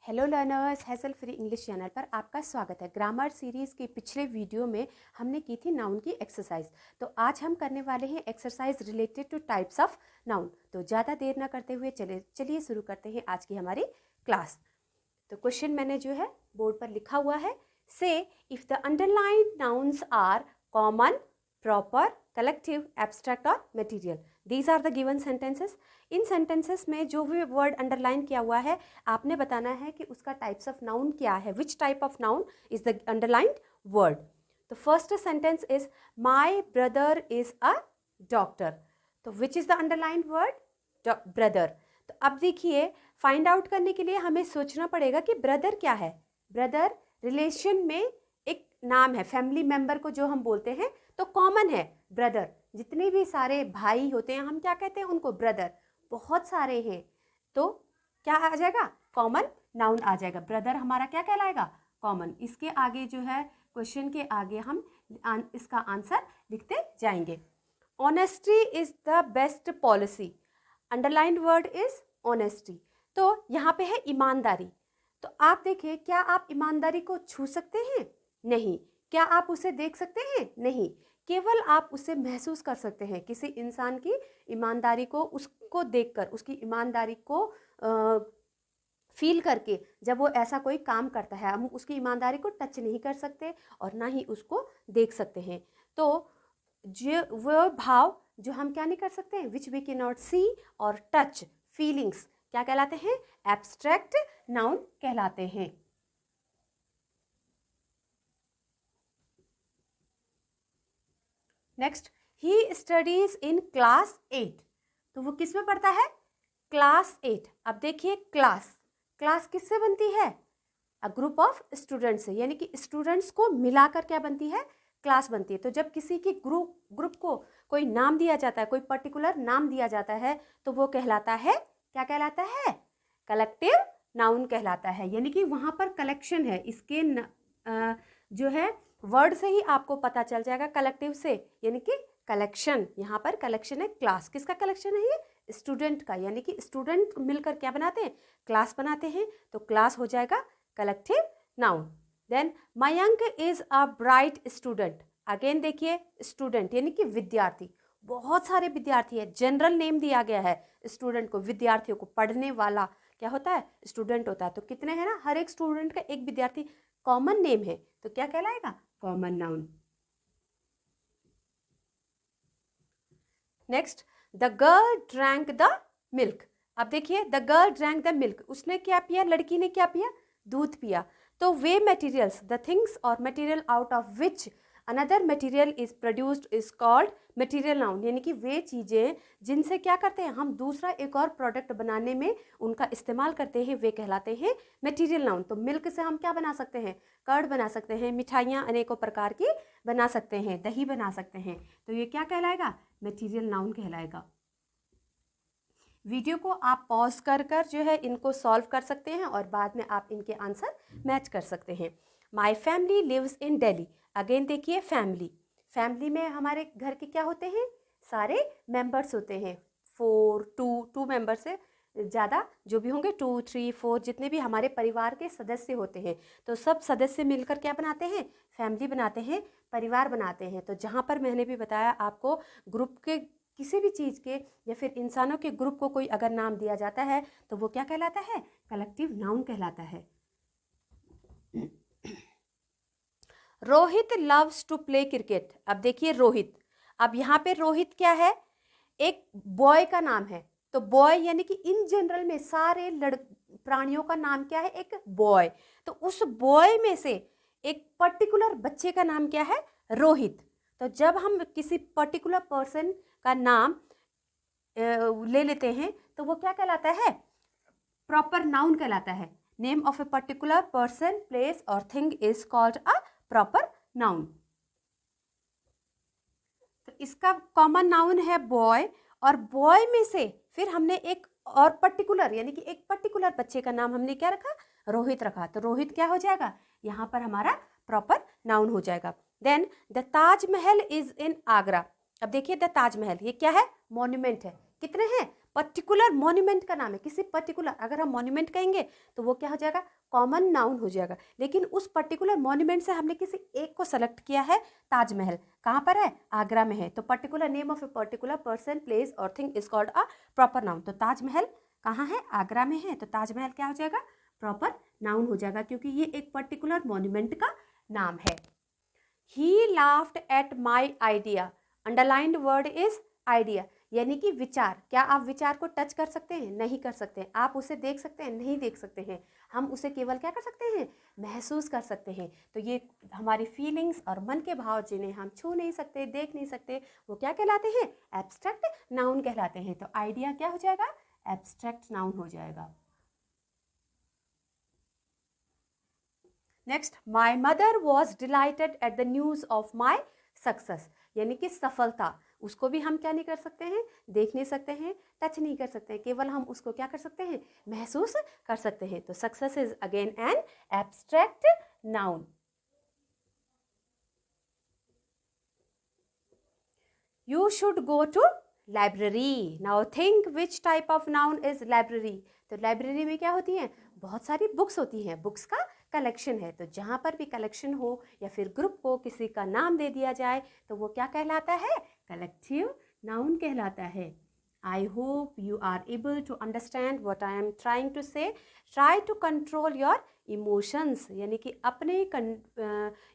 Hello learners, hassle free English channel पर आपका स्वागत है। ग्रामर सीरीज़ के पिछले वीडियो में हमने की थी नाउन की एक्सरसाइज। तो आज हम करने वाले हैं exercise related two types of noun. तो ज़्यादा देर ना करते हुए चलिए शुरू करते हैं आज की हमारी क्लास। तो क्वेश्चन मैंने जो है बोर्ड पर लिखा हुआ है, से if the underlined nouns are common, proper, collective, abstract और material, these are the given sentences. इन सेंटेंसेस में जो भी वर्ड अंडरलाइन किया हुआ है आपने बताना है कि उसका टाइप्स ऑफ नाउन क्या है, which type of noun is the underlined word. तो first sentence is my brother is a doctor. तो which is the underlined word? Brother. तो अब देखिए, फाइंड आउट करने के लिए हमें सोचना पड़ेगा कि ब्रदर क्या है। ब्रदर रिलेशन में एक नाम है, फैमिली मेंबर को जो हम बोलते हैं तो कॉमन है ब्रदर। जितने भी सारे भाई होते हैं हम क्या कहते हैं उनको? ब्रदर। बहुत सारे हैं तो क्या आ जाएगा? कॉमन नाउन आ जाएगा। ब्रदर हमारा क्या कहलाएगा? कॉमन। इसके आगे जो है क्वेश्चन के आगे हम इसका आंसर लिखते जाएंगे। Honesty is the best policy. Underlined word is honesty. तो यहाँ पे है ईमानदारी। तो आप देखिए, क्या आप ईमानदारी को छू सकते हैं? नहीं। क्या आप उसे देख सकते हैं? नहीं। केवल आप उसे महसूस कर सकते हैं। किसी इंसान की ईमानदारी को उसको देखकर, उसकी ईमानदारी को फील करके, जब वो ऐसा कोई काम करता है, हम उसकी ईमानदारी को टच नहीं कर सकते और ना ही उसको देख सकते हैं। तो जो वो भाव जो हम क्या नहीं कर सकते हैं, विच वी कैन नॉट सी और टच, फीलिंग्स क्या कहलाते हैं? एब्स्ट्रैक्ट नाउन कहलाते हैं। Next, he studies in class 8। तो वो किस में पढ़ता है? क्लास 8। अब देखिए, क्लास किससे बनती है? अ ग्रुप ऑफ स्टूडेंट्स से, यानी कि स्टूडेंट्स को मिलाकर क्या बनती है? क्लास बनती है। तो जब किसी की ग्रुप को कोई नाम दिया जाता है, कोई पर्टिकुलर नाम दिया जाता है, तो वो कहलाता है, क्या कहलाता है? कलेक्टिव नाउन कहलाता है। यानी कि वहाँ पर कलेक्शन है। इसके जो है वर्ड से ही आपको पता चल जाएगा, कलेक्टिव से, यानी कि कलेक्शन। यहाँ पर कलेक्शन है। क्लास किसका कलेक्शन है? ये स्टूडेंट का। यानी कि स्टूडेंट मिलकर क्या बनाते हैं? क्लास बनाते हैं। तो क्लास हो जाएगा collective noun. Then Mayank is a bright student. Again देखिए, स्टूडेंट यानी कि विद्यार्थी। बहुत सारे विद्यार्थी है, जनरल नेम दिया गया है स्टूडेंट को, विद्यार्थियों को। पढ़ने वाला क्या होता है? स्टूडेंट होता है। तो कितने हैं ना, हर एक स्टूडेंट का एक विद्यार्थी कॉमन नेम है, तो क्या कहलाएगा? Common noun. Next, the girl drank the milk. अब देखिए, the girl drank the milk, उसने क्या पिया? लड़की ने क्या पिया? दूध पिया। तो वे मटेरियल्स, द थिंग्स और material out of which another material is produced is called material noun. यानी कि वे चीज़ें जिनसे क्या करते हैं हम, दूसरा एक और प्रोडक्ट बनाने में उनका इस्तेमाल करते हैं, वे कहलाते हैं मटेरियल नाउन। तो मिल्क से हम क्या बना सकते हैं? कर्ड बना सकते हैं, मिठाइयाँ अनेकों प्रकार की बना सकते हैं, दही बना सकते हैं। तो ये क्या कहलाएगा? मटेरियल नाउन कहलाएगा। वीडियो को आप पॉज कर जो है इनको सॉल्व कर सकते हैं और बाद में आप इनके आंसर मैच कर सकते हैं। My family lives in Delhi. Again देखिए, फैमिली में हमारे घर के क्या होते हैं? सारे मेंबर्स होते हैं। 4, 2 मेंबर से ज़्यादा जो भी होंगे, 2, 3, 4 जितने भी हमारे परिवार के सदस्य होते हैं, तो सब सदस्य मिलकर क्या बनाते हैं? फैमिली बनाते हैं, परिवार बनाते हैं। तो जहाँ पर मैंने भी बताया आपको, ग्रुप के किसी भी चीज़ के या फिर इंसानों के ग्रुप को कोई अगर नाम दिया जाता है तो वो क्या कहलाता है? कलेक्टिव नाउन कहलाता है। Rohit loves to play cricket. अब देखिए, रोहित, अब यहाँ पे रोहित क्या है? एक बॉय का नाम है। तो बॉय यानी कि इन जनरल में सारे प्राणियों का नाम क्या है? एक बॉय। तो उस बॉय में से एक पर्टिकुलर बच्चे का नाम क्या है? रोहित। तो जब हम किसी पर्टिकुलर पर्सन का नाम ले लेते हैं तो वो क्या कहलाता है? प्रॉपर नाउन कहलाता है। Name of a particular person, place और thing is called a proper noun. तो इसका कॉमन नाउन है बॉय, और बॉय में से फिर हमने एक और पर्टिकुलर, यानी कि एक पर्टिकुलर बच्चे का नाम हमने क्या रखा? रोहित रखा। तो रोहित क्या हो जाएगा? यहाँ पर हमारा प्रॉपर नाउन हो जाएगा। Then the Taj Mahal is in Agra. अब देखिए, द ताजमहल ये क्या है? मॉन्यूमेंट है। कितने हैं? पर्टिकुलर मॉन्यूमेंट का नाम है, किसी पर्टिकुलर, अगर हम मॉन्यूमेंट कहेंगे तो वो क्या हो जाएगा, कॉमन नाउन हो जाएगा। लेकिन उस पर्टिकुलर मॉन्यूमेंट से हमने किसी एक को सेलेक्ट किया है, ताजमहल कहाँ पर है, आगरा में है, तो particular name of a particular person, place और thing is called a proper noun. तो ताजमहल कहाँ है, आगरा में है, तो ताजमहल क्या हो जाएगा, प्रॉपर नाउन हो जाएगा, क्योंकि ये एक पर्टिकुलर मॉन्यूमेंट का नाम है। He laughed at my idea. Underlined word is idea, यानी कि विचार। क्या आप विचार को टच कर सकते हैं, नहीं कर सकते हैं। आप उसे देख सकते हैं, नहीं देख सकते हैं। हम उसे केवल क्या कर सकते हैं, महसूस कर सकते हैं। तो ये हमारी फीलिंग्स और मन के भाव जिन्हें हम छू नहीं सकते, देख नहीं सकते, वो क्या कहलाते हैं, एब्स्ट्रैक्ट नाउन कहलाते हैं। तो आइडिया क्या हो जाएगा, एब्स्ट्रैक्ट नाउन हो जाएगा। Next, my mother was dilated at the news of my success, यानी कि सफलता। उसको भी हम क्या नहीं कर सकते हैं, देख नहीं सकते हैं, टच नहीं कर सकते हैं, केवल हम उसको क्या कर सकते हैं, महसूस कर सकते हैं। तो success is again an abstract noun. You should go to library. Now think which type of noun is library. तो लाइब्रेरी में क्या होती है, बहुत सारी बुक्स होती हैं, बुक्स का कलेक्शन है। तो जहाँ पर भी कलेक्शन हो या फिर ग्रुप को किसी का नाम दे दिया जाए तो वो क्या कहलाता है, कलेक्टिव नाउन कहलाता है। I hope you are able to understand what I am trying to say. Try to control your emotions, यानी कि अपने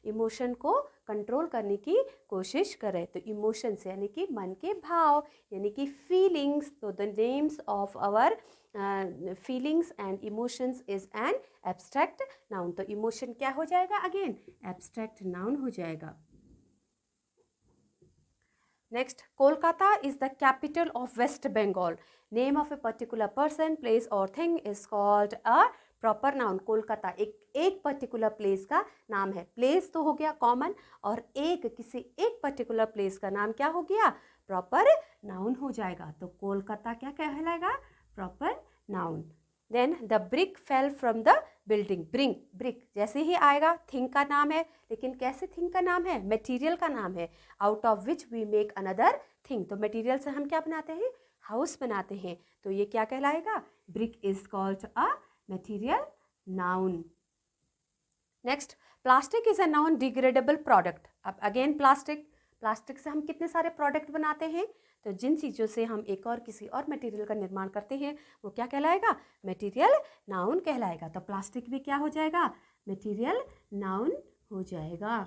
इमोशन को कंट्रोल करने की कोशिश करें। तो इमोशंस यानी कि मन के भाव, यानी कि फीलिंग्स। तो the names of our feelings and emotions is an abstract noun. तो इमोशन क्या हो जाएगा, अगेन एब्स्ट्रैक्ट नाउन हो जाएगा। Next, Kolkata is the capital of West Bengal. Name of a particular person, place or thing is called a proper noun. Kolkata एक particular place का नाम है। प्लेस तो हो गया कॉमन, और किसी एक पर्टिकुलर प्लेस का नाम क्या हो गया, प्रॉपर नाउन हो जाएगा। तो कोलकाता क्या कहलाएगा, proper noun. Then the brick fell from the building. Brick जैसे ही आएगा, थिंग का नाम है, लेकिन कैसे थिंग का नाम है, मटेरियल का नाम है। Out of which we make another thing. तो मटेरियल से हम क्या बनाते हैं, हाउस बनाते हैं। तो ये क्या कहलाएगा, brick is called a material noun. Next, plastic is a non degradable product. अब अगेन प्लास्टिक से हम कितने सारे प्रोडक्ट बनाते हैं। तो जिन चीज़ों से हम एक और किसी और मटेरियल का निर्माण करते हैं वो क्या कहलाएगा, मटेरियल नाउन कहलाएगा। तो प्लास्टिक भी क्या हो जाएगा, मटेरियल नाउन हो जाएगा।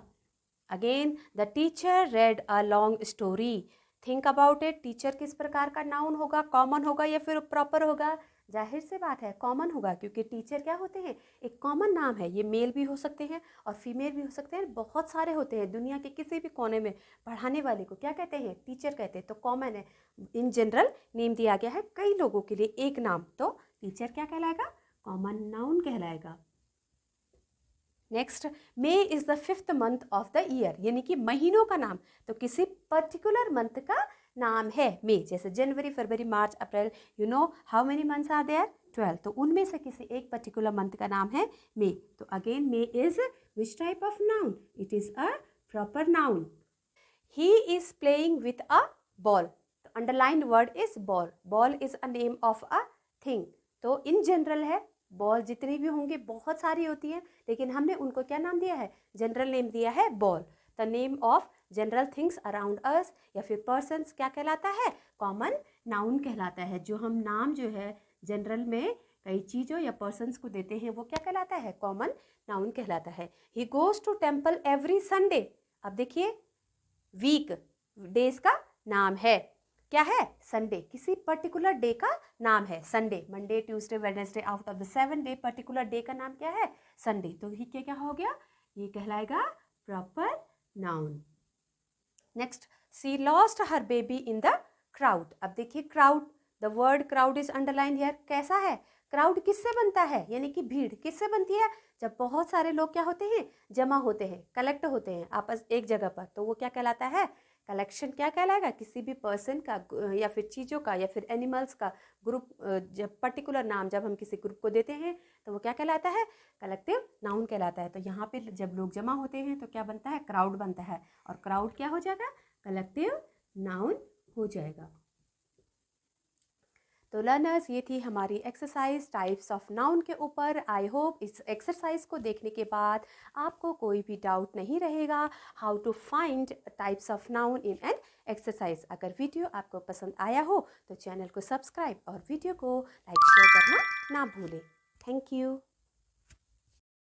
Again the teacher red a long story. Think about it, teacher किस प्रकार का नाउन होगा, कॉमन होगा या फिर प्रॉपर होगा। जाहिर से बात है कॉमन होगा, क्योंकि टीचर क्या होते हैं, एक कॉमन नाम है। ये मेल भी हो सकते हैं और फीमेल भी हो सकते हैं, बहुत सारे होते हैं। दुनिया के किसी भी कोने में पढ़ाने वाले को क्या कहते हैं, टीचर कहते हैं। तो कॉमन है, इन जनरल नेम दिया गया है कई लोगों के लिए एक नाम। तो टीचर क्या कहलाएगा, कॉमन नाउन कहलाएगा। Next, may is the 5th month of the year, यानी कि महीनों का नाम। तो किसी पर्टिकुलर मंथ का नाम है मे, जैसे जनवरी, फरवरी, मार्च, अप्रैल। You know how many months are there, 12। तो उनमें से किसी एक पर्टिकुलर मंथ का नाम है मे। तो again May is which type of noun, it is a proper noun. He is playing with a ball. तो underlined word is ball. Ball is a name of a thing. तो in general है, ball जितनी भी होंगी बहुत सारी होती हैं, लेकिन हमने उनको क्या नाम दिया है, जनरल नेम दिया है ball. The name of general things around us या फिर पर्सन्स क्या कहलाता है, कॉमन नाउन कहलाता है। जो हम नाम जो है जनरल में कई चीज़ों या पर्सन्स को देते हैं वो क्या कहलाता है, कॉमन नाउन कहलाता है। He goes to temple every Sunday. अब देखिए, वीक डेज का नाम है, क्या है, संडे। किसी पर्टिकुलर डे का नाम है Sunday. Monday, Tuesday, Wednesday, out of the 7 day particular day का नाम क्या है, संडे। तो ये क्या हो गया, ये कहलाएगा proper noun. Next, she lost her baby in the crowd. अब देखिए crowd, the word crowd is underline here. कैसा है, क्राउड किससे बनता है, यानी कि भीड़ किससे बनती है, जब बहुत सारे लोग क्या होते हैं, जमा होते हैं, कलेक्ट होते हैं आपस एक जगह पर। तो वो क्या कहलाता है, कलेक्शन क्या कहलाएगा, किसी भी पर्सन का या फिर चीज़ों का या फिर एनिमल्स का ग्रुप। जब पर्टिकुलर नाम जब हम किसी ग्रुप को देते हैं तो वो क्या कहलाता है, कलेक्टिव नाउन कहलाता है। तो यहाँ पे जब लोग जमा होते हैं तो क्या बनता है, क्राउड बनता है। और क्राउड क्या हो जाएगा, कलेक्टिव नाउन हो जाएगा। तो लर्नर्स, ये थी हमारी एक्सरसाइज टाइप्स ऑफ नाउन के ऊपर। आई होप इस एक्सरसाइज को देखने के बाद आपको कोई भी डाउट नहीं रहेगा how to find types of noun in an exercise. अगर वीडियो आपको पसंद आया हो तो चैनल को सब्सक्राइब और वीडियो को लाइक शेयर करना ना भूलें। Thank you.